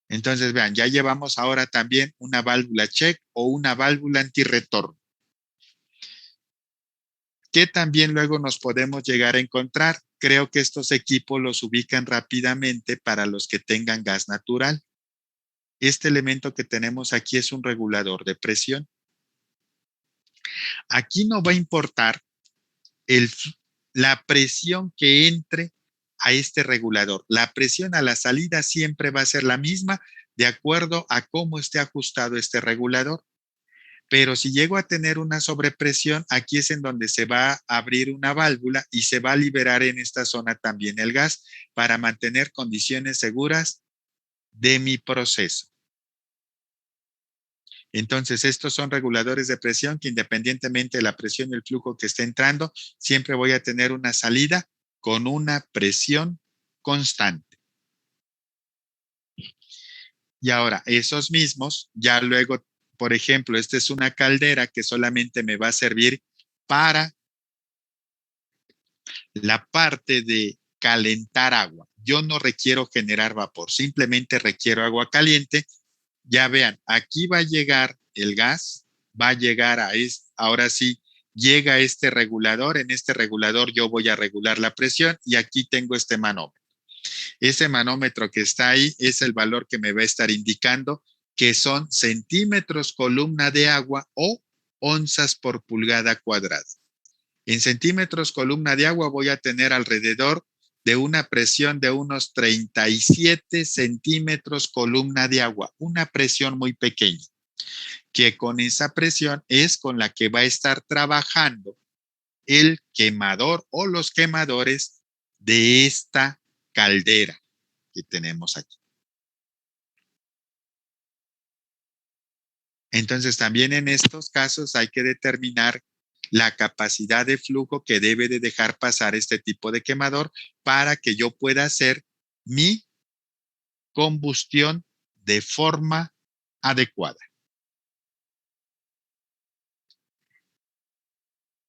Entonces, vean, ya llevamos ahora también una válvula check o una válvula antirretorno. ¿Qué también luego nos podemos llegar a encontrar? Creo que estos equipos los ubican rápidamente para los que tengan gas natural. Este elemento que tenemos aquí es un regulador de presión. Aquí no va a importar la presión que entre a este regulador. La presión a la salida siempre va a ser la misma de acuerdo a cómo esté ajustado este regulador. Pero si llego a tener una sobrepresión, aquí es en donde se va a abrir una válvula y se va a liberar en esta zona también el gas para mantener condiciones seguras de mi proceso. Entonces, estos son reguladores de presión que independientemente de la presión y el flujo que esté entrando, siempre voy a tener una salida con una presión constante. Y ahora, esos mismos, ya luego, por ejemplo, esta es una caldera que solamente me va a servir para la parte de calentar agua. Yo no requiero generar vapor, simplemente requiero agua caliente. Ya vean, aquí va a llegar el gas, va a llegar ahora sí, llega este regulador. En este regulador yo voy a regular la presión y aquí tengo este manómetro. Ese manómetro que está ahí es el valor que me va a estar indicando que son centímetros columna de agua o onzas por pulgada cuadrada. En centímetros columna de agua voy a tener alrededor de una presión de unos 37 centímetros columna de agua, una presión muy pequeña, que con esa presión es con la que va a estar trabajando el quemador o los quemadores de esta caldera que tenemos aquí. Entonces, también en estos casos hay que determinar la capacidad de flujo que debe de dejar pasar este tipo de quemador para que yo pueda hacer mi combustión de forma adecuada.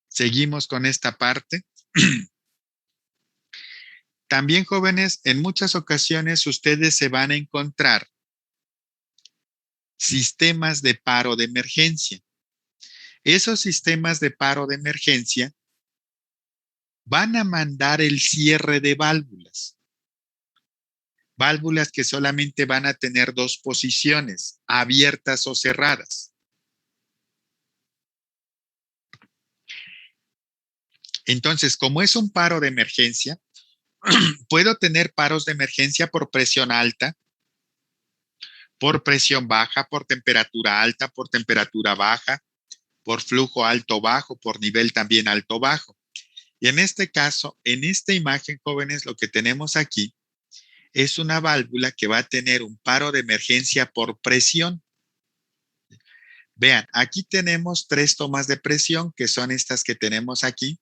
Seguimos con esta parte. También, jóvenes, en muchas ocasiones ustedes se van a encontrar sistemas de paro de emergencia. Esos sistemas de paro de emergencia van a mandar el cierre de válvulas. Válvulas que solamente van a tener dos posiciones, abiertas o cerradas. Entonces, como es un paro de emergencia, puedo tener paros de emergencia por presión alta, por presión baja, por temperatura alta, por temperatura baja, por flujo alto-bajo, por nivel también alto-bajo. Y en este caso, en esta imagen, jóvenes, lo que tenemos aquí es una válvula que va a tener un paro de emergencia por presión. Vean, aquí tenemos 3 tomas de presión, que son estas que tenemos aquí.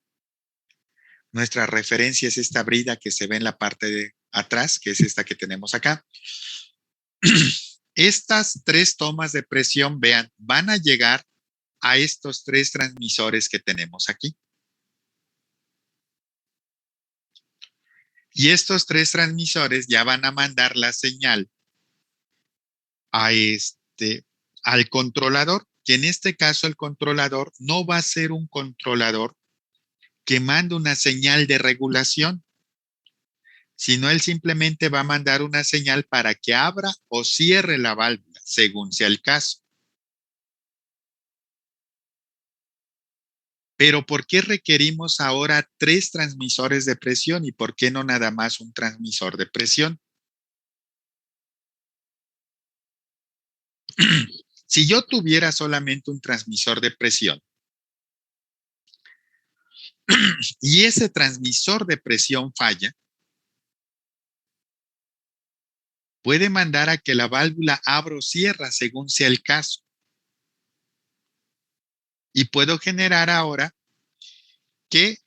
Nuestra referencia es esta brida que se ve en la parte de atrás, que es esta que tenemos acá. Estas 3 tomas de presión, vean, van a llegar a estos 3 transmisores que tenemos aquí. Y estos 3 transmisores ya van a mandar la señal al controlador, que en este caso el controlador no va a ser un controlador que mande una señal de regulación, sino él simplemente va a mandar una señal para que abra o cierre la válvula, según sea el caso. Pero ¿por qué requerimos ahora 3 transmisores de presión y por qué no nada más un transmisor de presión? Si yo tuviera solamente un transmisor de presión y ese transmisor de presión falla, puede mandar a que la válvula abra o cierra según sea el caso. Y puedo generar ahora que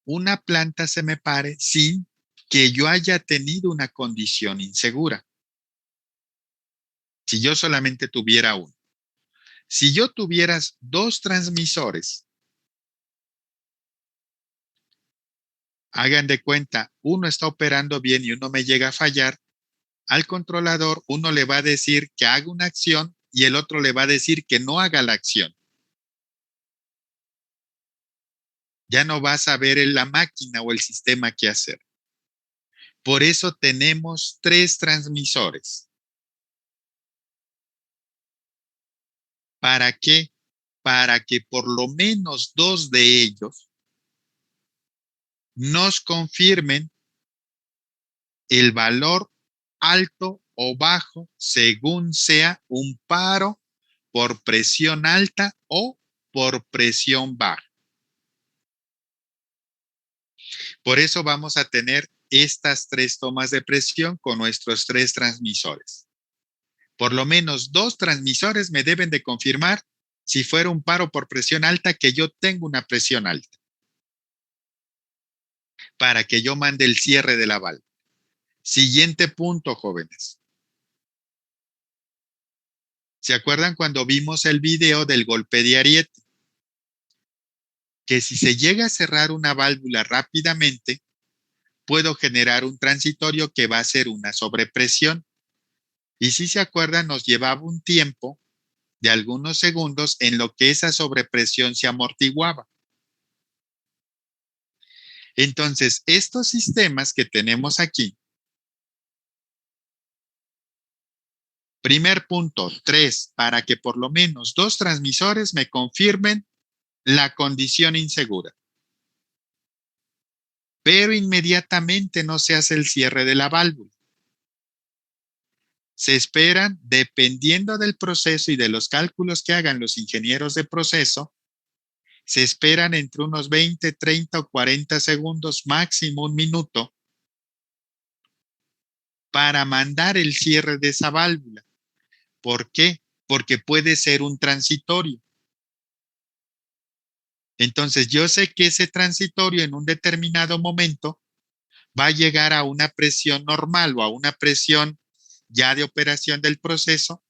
una planta se me pare sin que yo haya tenido una condición insegura. Si yo solamente tuviera uno. Si yo tuviera 2 transmisores, hagan de cuenta, uno está operando bien y uno me llega a fallar, al controlador uno le va a decir que haga una acción y el otro le va a decir que no haga la acción. Ya no va a saber la máquina o el sistema qué hacer. Por eso tenemos 3 transmisores. ¿Para qué? Para que por lo menos 2 de ellos nos confirmen el valor alto o bajo según sea un paro por presión alta o por presión baja. Por eso vamos a tener estas 3 tomas de presión con nuestros 3 transmisores. Por lo menos 2 transmisores me deben de confirmar si fuera un paro por presión alta que yo tengo una presión alta, para que yo mande el cierre de la válvula. Siguiente punto, jóvenes. ¿Se acuerdan cuando vimos el video del golpe de ariete? Que si se llega a cerrar una válvula rápidamente, puedo generar un transitorio que va a ser una sobrepresión. Y si se acuerdan, nos llevaba un tiempo de algunos segundos en lo que esa sobrepresión se amortiguaba. Entonces, estos sistemas que tenemos aquí, primer punto, 3, para que por lo menos 2 transmisores me confirmen la condición insegura. Pero inmediatamente no se hace el cierre de la válvula. Se esperan, dependiendo del proceso y de los cálculos que hagan los ingenieros de proceso, se esperan entre unos 20, 30 o 40 segundos, máximo un minuto, para mandar el cierre de esa válvula. ¿Por qué? Porque puede ser un transitorio. Entonces, yo sé que ese transitorio en un determinado momento va a llegar a una presión normal o a una presión ya de operación del proceso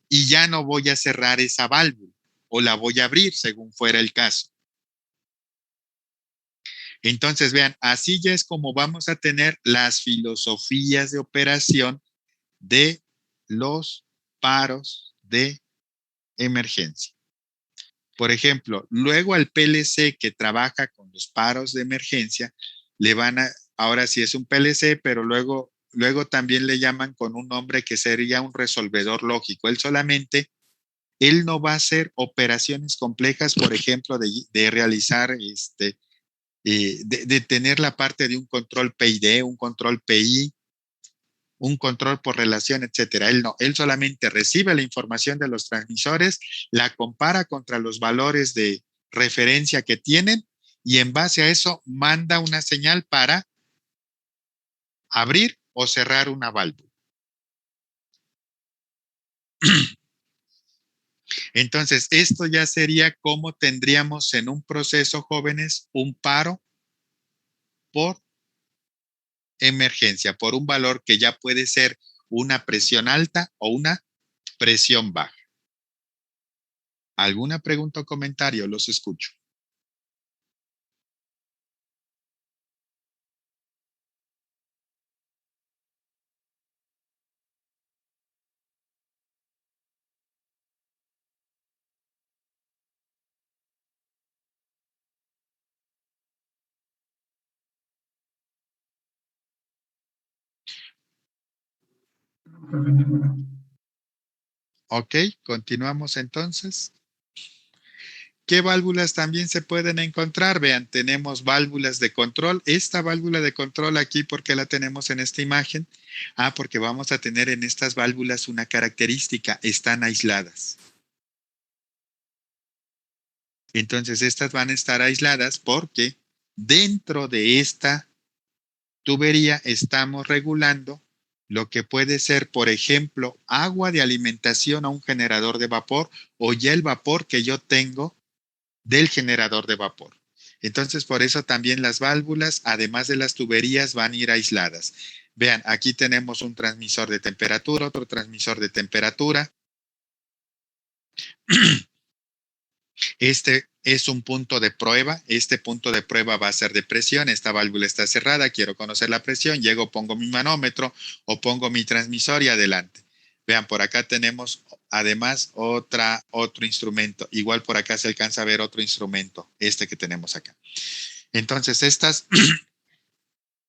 y ya no voy a cerrar esa válvula o la voy a abrir según fuera el caso. Entonces, vean, así ya es como vamos a tener las filosofías de operación de los paros de emergencia. Por ejemplo, luego al PLC que trabaja con los paros de emergencia, le van a, ahora sí es un PLC, pero luego también le llaman con un nombre que sería un resolvedor lógico. Él no va a hacer operaciones complejas, por ejemplo, de realizar, de tener la parte de un control PID, un control PI, un control por relación, etcétera. Él no, él solamente recibe la información de los transmisores, la compara contra los valores de referencia que tienen y en base a eso manda una señal para abrir o cerrar una válvula. Entonces, esto ya sería como tendríamos en un proceso, jóvenes, un paro por emergencia, por un valor que ya puede ser una presión alta o una presión baja. ¿Alguna pregunta o comentario? Los escucho. Ok, continuamos entonces. ¿Qué válvulas también se pueden encontrar? Vean, tenemos válvulas de control. Esta válvula de control aquí, ¿por qué la tenemos en esta imagen? Porque vamos a tener en estas válvulas una característica, están aisladas. Entonces, estas van a estar aisladas porque dentro de esta tubería estamos regulando lo que puede ser, por ejemplo, agua de alimentación a un generador de vapor o ya el vapor que yo tengo del generador de vapor. Entonces, por eso también las válvulas, además de las tuberías, van a ir aisladas. Vean, aquí tenemos un transmisor de temperatura, otro transmisor de temperatura. Este es un punto de prueba. Este punto de prueba va a ser de presión. Esta válvula está cerrada. Quiero conocer la presión. Llego, pongo mi manómetro o pongo mi transmisor y adelante. Vean, por acá tenemos además otro instrumento. Igual por acá se alcanza a ver otro instrumento, este que tenemos acá. Entonces, estas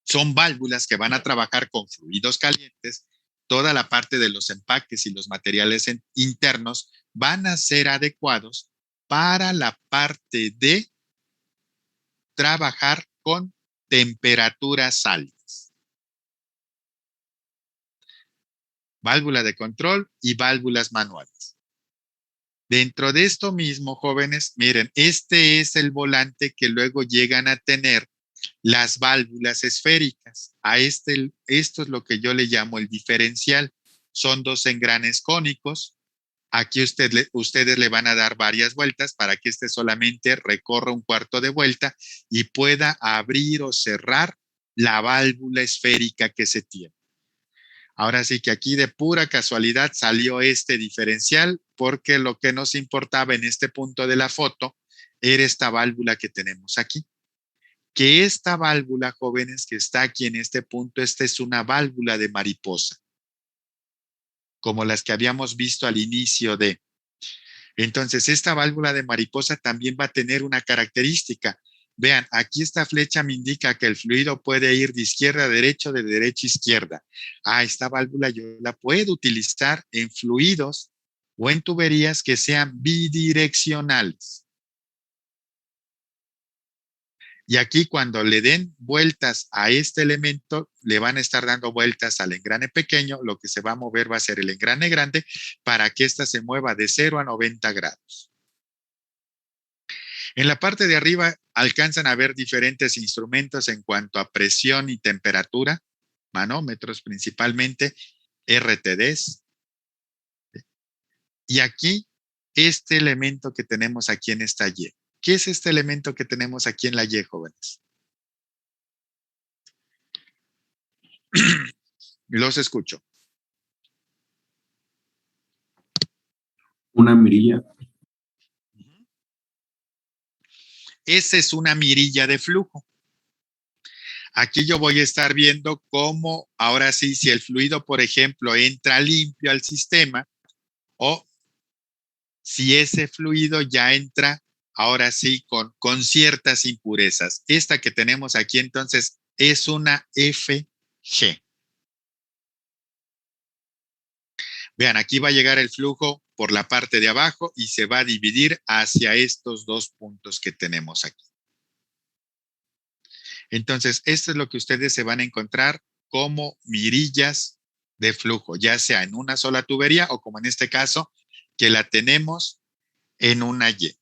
son válvulas que van a trabajar con fluidos calientes. Toda la parte de los empaques y los materiales internos van a ser adecuados para la parte de trabajar con temperaturas altas. Válvula de control y válvulas manuales. Dentro de esto mismo, jóvenes, miren, este es el volante que luego llegan a tener las válvulas esféricas. Esto es lo que yo le llamo el diferencial. Son dos engranes cónicos. Aquí ustedes le van a dar varias vueltas para que este solamente recorra un cuarto de vuelta y pueda abrir o cerrar la válvula esférica que se tiene. Ahora sí que aquí de pura casualidad salió este diferencial porque lo que nos importaba en este punto de la foto era esta válvula que tenemos aquí. Que esta válvula, jóvenes, que está aquí en este punto, esta es una válvula de mariposa, como las que habíamos visto al inicio de. Entonces, esta válvula de mariposa también va a tener una característica. Vean, aquí esta flecha me indica que el fluido puede ir de izquierda a derecha o de derecha a izquierda. Esta válvula yo la puedo utilizar en fluidos o en tuberías que sean bidireccionales. Y aquí cuando le den vueltas a este elemento, le van a estar dando vueltas al engrane pequeño, lo que se va a mover va a ser el engrane grande para que ésta se mueva de 0 a 90 grados. En la parte de arriba alcanzan a ver diferentes instrumentos en cuanto a presión y temperatura, manómetros principalmente, RTDs. Y aquí, este elemento que tenemos aquí en esta Y. ¿Qué es este elemento que tenemos aquí en la Y, jóvenes? Los escucho. Una mirilla. Esa es una mirilla de flujo. Aquí yo voy a estar viendo cómo, ahora sí, si el fluido, por ejemplo, entra limpio al sistema o si ese fluido ya entra, ahora sí, con ciertas impurezas. Esta que tenemos aquí, entonces, es una FG. Vean, aquí va a llegar el flujo por la parte de abajo y se va a dividir hacia estos dos puntos que tenemos aquí. Entonces, esto es lo que ustedes se van a encontrar como mirillas de flujo, ya sea en una sola tubería o como en este caso, que la tenemos en una Y.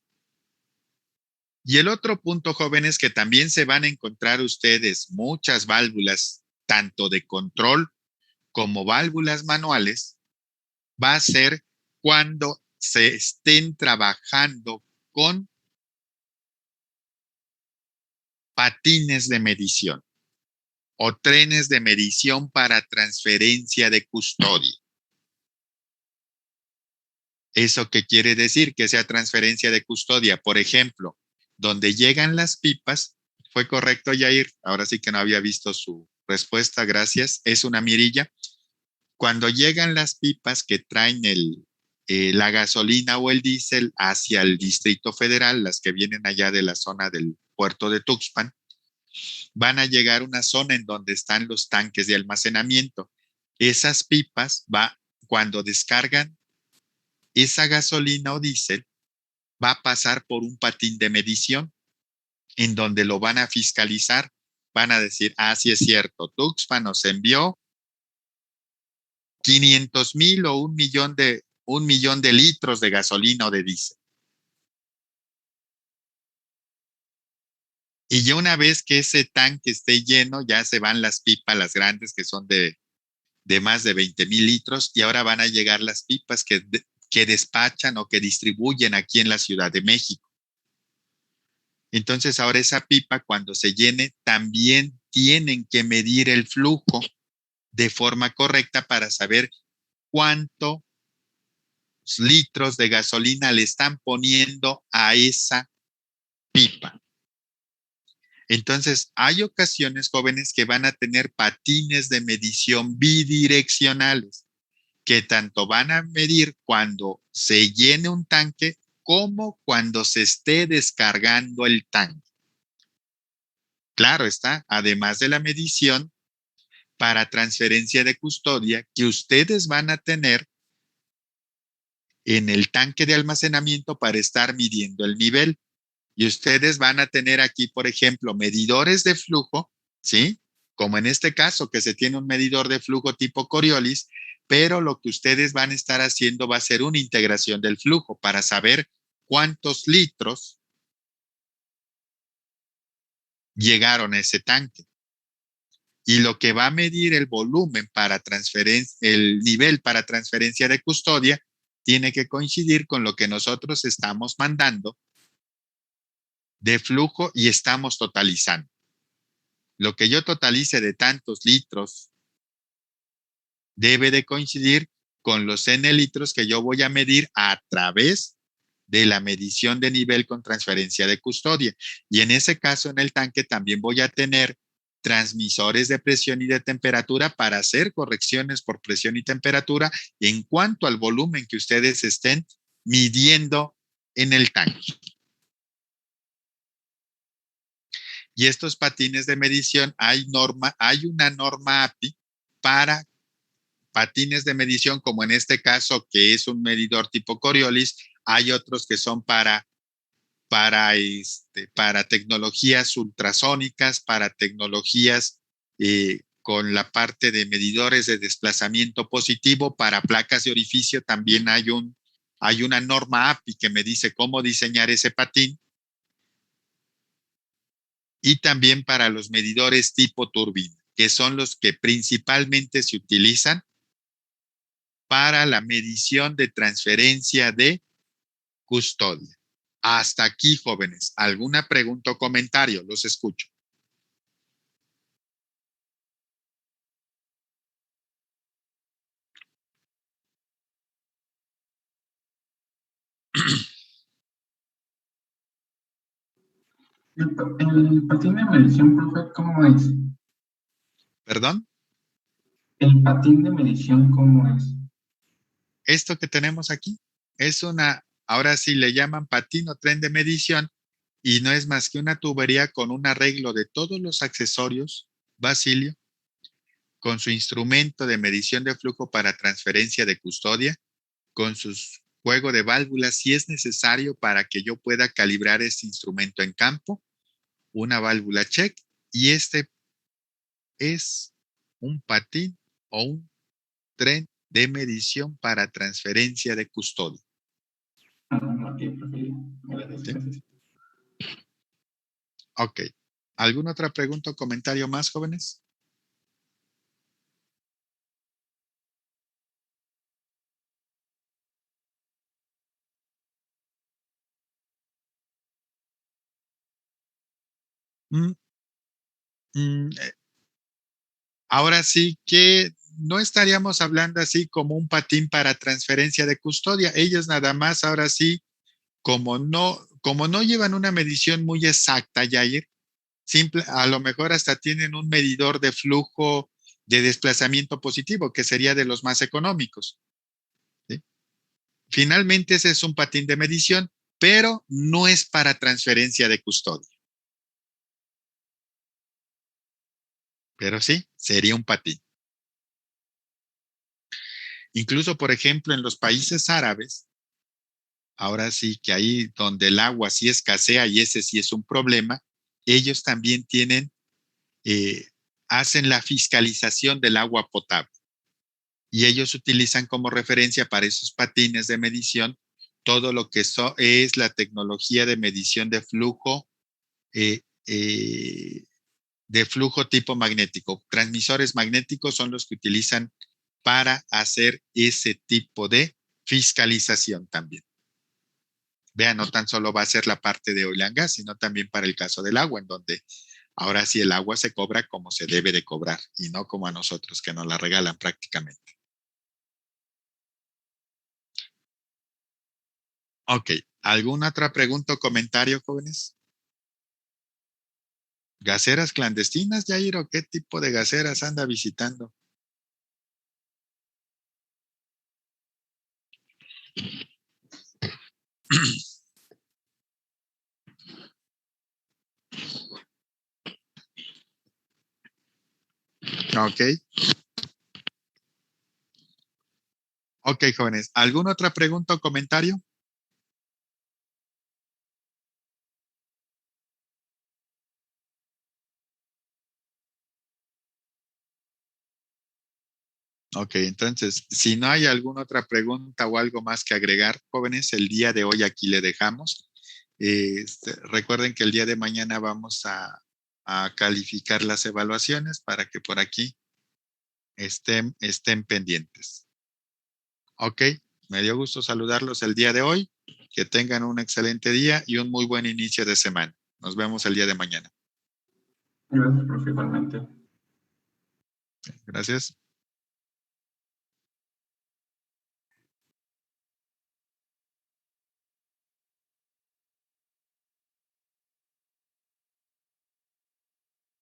Y el otro punto, jóvenes, que también se van a encontrar ustedes muchas válvulas, tanto de control como válvulas manuales, va a ser cuando se estén trabajando con patines de medición o trenes de medición para transferencia de custodia. ¿Eso qué quiere decir? Que sea transferencia de custodia. Por ejemplo, donde llegan las pipas, ¿fue correcto, Yair? Ahora sí que no había visto su respuesta, gracias. Es una mirilla. Cuando llegan las pipas que traen la gasolina o el diésel hacia el Distrito Federal, las que vienen allá de la zona del puerto de Tuxpan, van a llegar a una zona en donde están los tanques de almacenamiento. Esas pipas, cuando descargan esa gasolina o diésel, va a pasar por un patín de medición en donde lo van a fiscalizar. Van a decir, sí es cierto, Tuxpan nos envió 500,000 o 1,000,000 de litros de gasolina o de diésel. Y ya una vez que ese tanque esté lleno, ya se van las pipas, las grandes, que son de más de 20,000 litros, y ahora van a llegar las pipas que despachan o que distribuyen aquí en la Ciudad de México. Entonces ahora esa pipa, cuando se llene, también tienen que medir el flujo de forma correcta para saber cuántos litros de gasolina le están poniendo a esa pipa. Entonces, hay ocasiones, jóvenes, que van a tener patines de medición bidireccionales, que tanto van a medir cuando se llene un tanque como cuando se esté descargando el tanque. Claro está, además de la medición para transferencia de custodia que ustedes van a tener en el tanque de almacenamiento para estar midiendo el nivel. Y ustedes van a tener aquí, por ejemplo, medidores de flujo, ¿sí? Como en este caso, que se tiene un medidor de flujo tipo Coriolis, pero lo que ustedes van a estar haciendo va a ser una integración del flujo para saber cuántos litros llegaron a ese tanque. Y lo que va a medir el volumen para transferencia, el nivel para transferencia de custodia, tiene que coincidir con lo que nosotros estamos mandando de flujo y estamos totalizando. Lo que yo totalice de tantos litros debe de coincidir con los N litros que yo voy a medir a través de la medición de nivel con transferencia de custodia. Y en ese caso, en el tanque también voy a tener transmisores de presión y de temperatura para hacer correcciones por presión y temperatura en cuanto al volumen que ustedes estén midiendo en el tanque. Y estos patines de medición, hay una norma API para patines de medición, como en este caso, que es un medidor tipo Coriolis. Hay otros que son para tecnologías ultrasónicas, para tecnologías con la parte de medidores de desplazamiento positivo. Para placas de orificio también hay una norma API que me dice cómo diseñar ese patín. Y también para los medidores tipo turbina, que son los que principalmente se utilizan para la medición de transferencia de custodia. Hasta aquí, jóvenes. ¿Alguna pregunta o comentario? Los escucho. El patín de medición, profe, ¿cómo es? ¿Perdón? El patín de medición, ¿cómo es? Esto que tenemos aquí es ahora sí le llaman patín o tren de medición, y no es más que una tubería con un arreglo de todos los accesorios, Basilio, con su instrumento de medición de flujo para transferencia de custodia, con su juego de válvulas si es necesario para que yo pueda calibrar este instrumento en campo, una válvula check, y este es un patín o un tren de medición para transferencia de custodia. Ok, profe. Gracias, ¿Sí? gracias. Ok. ¿Alguna otra pregunta o comentario más, jóvenes? Mm, Ahora sí que no estaríamos hablando así como un patín para transferencia de custodia. Ellos nada más, ahora sí, como no llevan una medición muy exacta, Yair, a lo mejor hasta tienen un medidor de flujo de desplazamiento positivo, que sería de los más económicos, ¿sí? Finalmente, ese es un patín de medición, pero no es para transferencia de custodia. Pero sí, sería un patín. Incluso, por ejemplo, en los países árabes, ahora sí que ahí donde el agua sí escasea y ese sí es un problema, ellos también eh, hacen la fiscalización del agua potable. Y ellos utilizan como referencia para esos patines de medición todo lo que es la tecnología de medición eh, eh, de flujo tipo magnético. Transmisores magnéticos son los que utilizan para hacer ese tipo de fiscalización también. Vean, no tan solo va a ser la parte de oil and gas, sino también para el caso del agua, en donde ahora sí el agua se cobra como se debe de cobrar y no como a nosotros que nos la regalan prácticamente. Ok, ¿alguna otra pregunta o comentario, jóvenes? ¿Gaseras clandestinas, Jair, o qué tipo de gaseras anda visitando? Ok. Ok, jóvenes. ¿Alguna otra pregunta o comentario? Ok, entonces, si no hay alguna otra pregunta o algo más que agregar, jóvenes, el día de hoy aquí le dejamos. Recuerden que el día de mañana vamos a calificar las evaluaciones para que por aquí estén pendientes. Ok, me dio gusto saludarlos el día de hoy. Que tengan un excelente día y un muy buen inicio de semana. Nos vemos el día de mañana. Gracias, profe, igualmente. Gracias.